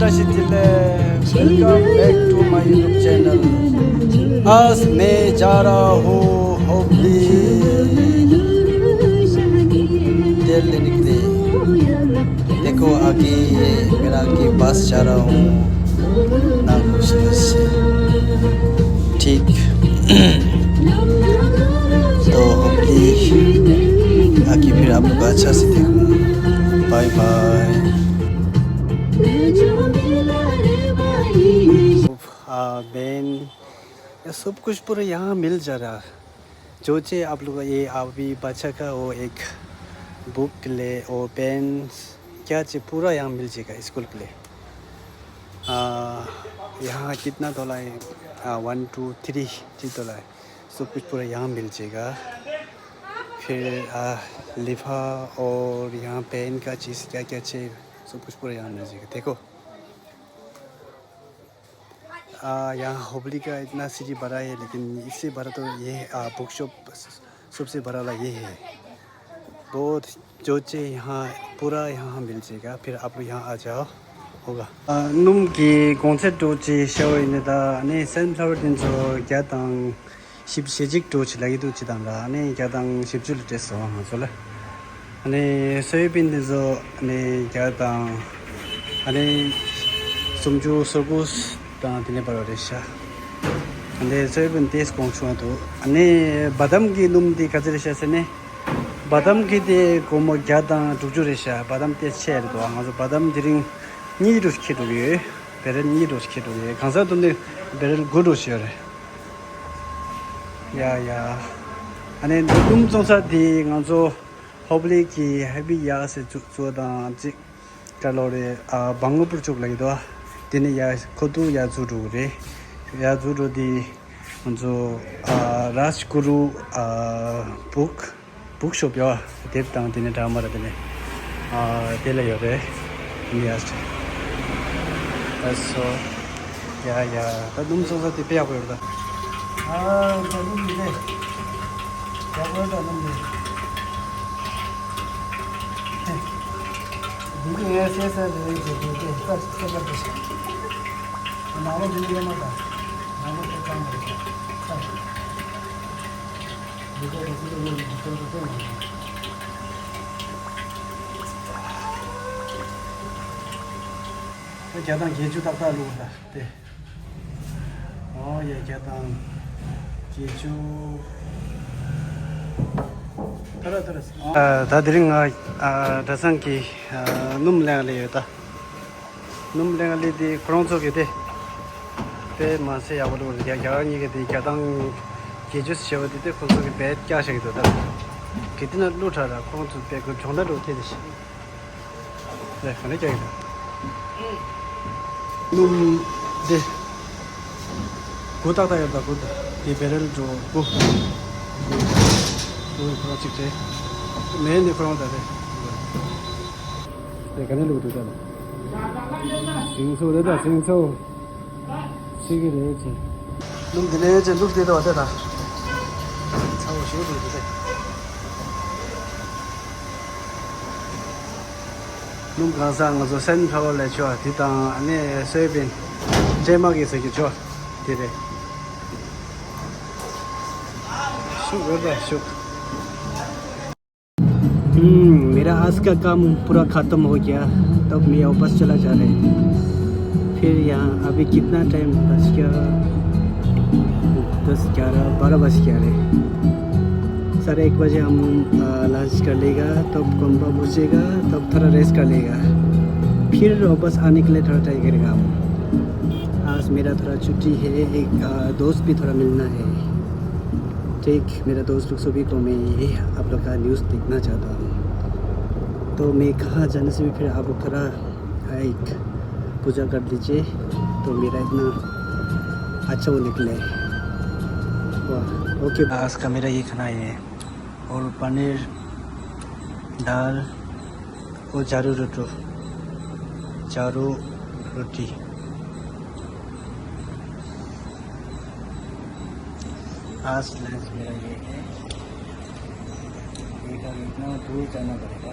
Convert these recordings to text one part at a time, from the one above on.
आकाशितिले welcome back to my YouTube channel. आज मैं जा रहा हूँ हुबली तेल लेने के लिए। देखो आगे मेरा आगे बस जा रहा हूँ नागोशिला से। ठीक तो हुबली आगे फिर आप लोग अच्छा से देखूँ। Bye bye. बेन ये सब कुछ पूरा यहाँ मिल जा रहा। जो चाहिए आप लोग ये अभी बच्चा का वो एक बुक ले और पेन क्या चाहिए पूरा यहाँ मिल जाएगा स्कूल के लिए। यहाँ कितना तोला है? 1 2 3 $3 है। सब कुछ पूरा यहाँ मिल जाएगा। फिर लिफा और यहाँ पेन का चीज़ क्या क्या चाहिए सब कुछ पूरा यहाँ मिल जाएगा। देखो यहाँ हुबली का इतना सिटी बड़ा है, लेकिन इससे बड़ा तो ये बुक शॉप सबसे बड़ा वाला ये है। बहुत जो चाहिए यहाँ पूरा यहाँ मिल जाएगा। फिर आप लोग यहाँ आ जाओ होगा। नुम की कॉन्सेप्ट दोची शो इनदा ने सनफ्लावर दिन जो क्या तंग शिप सेजिक दोची लगी दोची तंगा ने क्या तंग शिप जुल टेस्ट हो हाँ चला ने सोयाबीन दिन जो ने क्या तंग ने सुमजू सरगुस ता दिने बरो रेशा ने सोयाबीन टेस्ट कौन तो ने बादाम की नुम दी कजरेशा से ने बादाम की दे कोमो क्या तंग दुजू रेशा बादाम टेस्ट शेयर तो हाँ जो बादाम जिरिंग 니로 시켜도게 베를 니로 시켜도게 강사도네 베를 고로 시어래 야야 아니 눈동사디 간조 퍼블릭이 헤비야스 주어다 지 칼로리 방어불 쪽 라기도 되네 야 코도 야주루레 야주루디 간조 라스구루 북숍이야 대당 되네 다마라 되네 텔레요레 미야스 eso ya ta dum so sa ti pe apo da ta dum de ya ko da dum de dum ye se sa de de ta se da de na ro de le ma da na ro te kam de sa de ko de de 계단 개주 닦아 놓는다. 네. 예, 계단 개주. 들었어. 다들은 다산기 눔랭알이다. 눔랭알이디 그런 쪽에 돼. 때 맛에 야버로 야가니게 돼. 계단 개주 세워디 돼. 거기 배 까셔도 돼. 그때는 루트라 공주 배그 정말로 되듯이. 네, 그래 저기. नुम दे गोता था यार गोता ये barrel जो वो project है मैं नहीं करवाता है देखने लोग तो चलो सिंसो रहता सिंसो सीखे रहे थे नुम दिने चे लुक दे तो आता था चाहो शिव तो देते नुम 가상 저 센터를 내줘 뒤다 안에 소비인 제막이 있어 줘 뒤에 शुक्र शुक्र मेरा आज का काम पूरा ख़त्म हो गया। तब मैं वापस चला जा रहे फिर यहाँ अभी कितना टाइम 10-11-12 बज गया रे 1:30 बजे हम लंच कर लेगा तब कम्बा बुझेगा तब थोड़ा रेस्ट कर लेगा फिर वापस आने के लिए थोड़ा ट्राई करेगा हम। आज मेरा थोड़ा छुट्टी है एक दोस्त भी थोड़ा मिलना है। ठीक मेरा दोस्त लोग सभी को मैं आप लोग का न्यूज़ देखना चाहता हूँ तो मैं कहाँ जाने से भी फिर आप लोग थोड़ा एक पूजा कर लीजिए तो मेरा इतना अच्छा वो निकले। वाह ओके आज का मेरा ये खाना है और पनीर दाल और चारू रोटी आज लंच मेरा ये है। एक इतना दूर जाना पड़ेगा।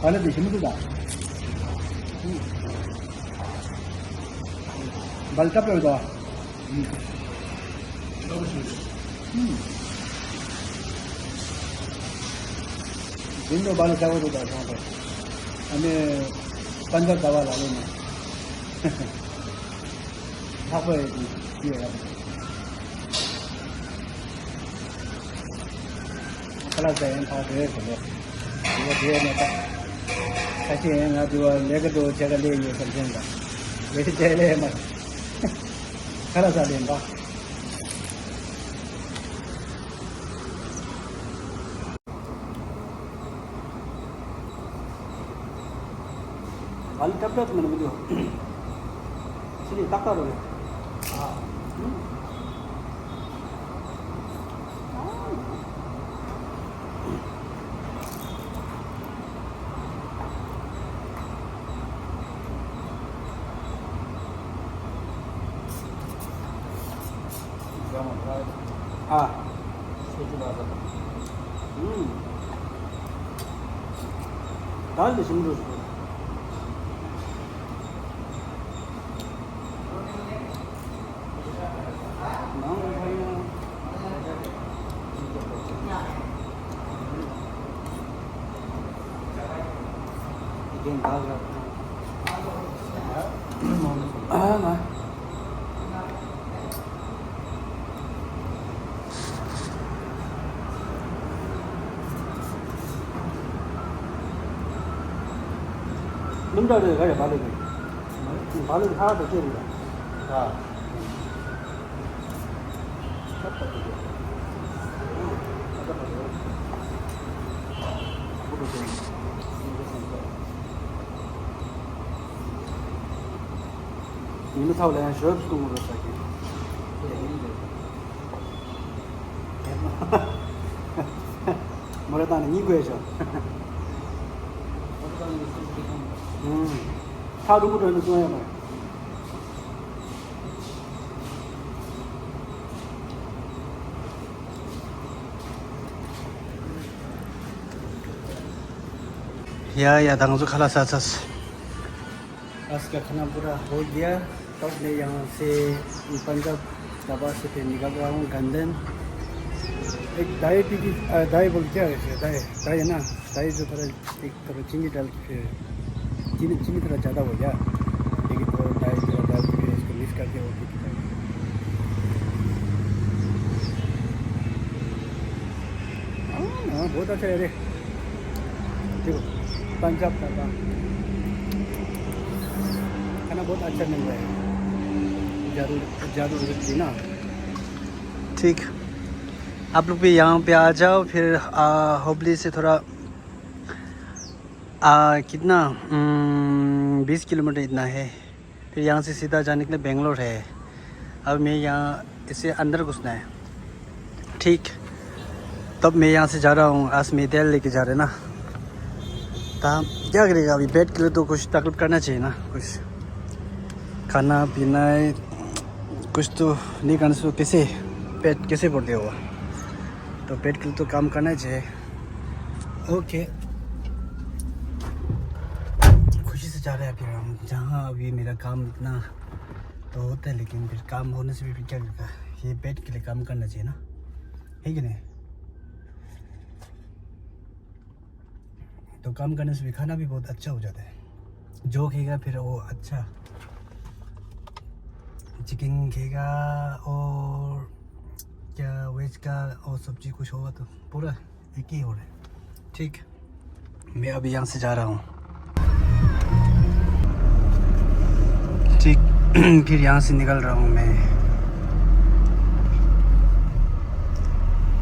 完了得什么都打。बल्टा पे होगा विंडो बाल चावल होता है वहाँ पर हमें 15 दवा ला लेना हाँ पर ये है कल से इन था ढेर चले वो ढेर में था ऐसे हैं ना जो लेकर दो जगह ले ये कर देंगे वैसे चले मत कल से लेंगे al tablet mana video sini takar boleh दाल दे सिंदूर 눈다리 가야 바르게 바르게 하나도 찌르다 이거 타고 내가 셔츠동으로 살게 뭐라다는 이거에서 다 누구를 좋아해 봐. या दांगजो खाला सास आज का खाना पूरा हो गया तब मैं यहाँ से पंजाब दबा से फिर निकल रहा हूँ गंदन एक दाई बोल क्या है दाई है ना दाई जो थोड़ा एक थोड़ा चीनी डाल के फिर चीनी थोड़ा ज़्यादा हो गया लेकिन थोड़ा दाई थोड़ा डाल के इसको मिक्स करके वो भी हाँ बहुत अच्छा है रे देखो पंजाब का खाना बहुत अच्छा मिल रहा है ज़रूर थी ना ठीक आप लोग भी यहाँ पे आ जाओ फिर हुबली से थोड़ा कितना 20 किलोमीटर इतना है फिर यहाँ से सीधा जाने के लिए बेंगलोर है अब मैं यहाँ इससे अंदर घुसना है ठीक तब मैं यहाँ से जा रहा हूँ आज मैं तेल लेके जा रहे ना तो क्या करेगा अभी पेट के लिए तो कुछ तकलीफ करना चाहिए ना कुछ खाना पीना कुछ तो नहीं करने से कैसे पेट कैसे भरते होगा तो पेट के लिए तो काम करना चाहिए ओके खुशी से जा रहे हैं फिर हम जहाँ अभी मेरा काम इतना तो होता है लेकिन फिर काम होने से भी फिर क्या करता ये पेट के लिए काम करना चाहिए ना है कि नहीं तो काम करने से भी खाना भी बहुत अच्छा हो जाता है जो खेगा फिर वो अच्छा चिकन खेगा और क्या वेज का और सब्जी कुछ होगा तो पूरा एक ही हो रहा है ठीक मैं अभी यहाँ से जा रहा हूँ ठीक फिर यहाँ से निकल रहा हूँ मैं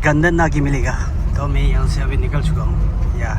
गंदन नाकी मिलेगा तो मैं यहाँ से अभी निकल चुका हूँ या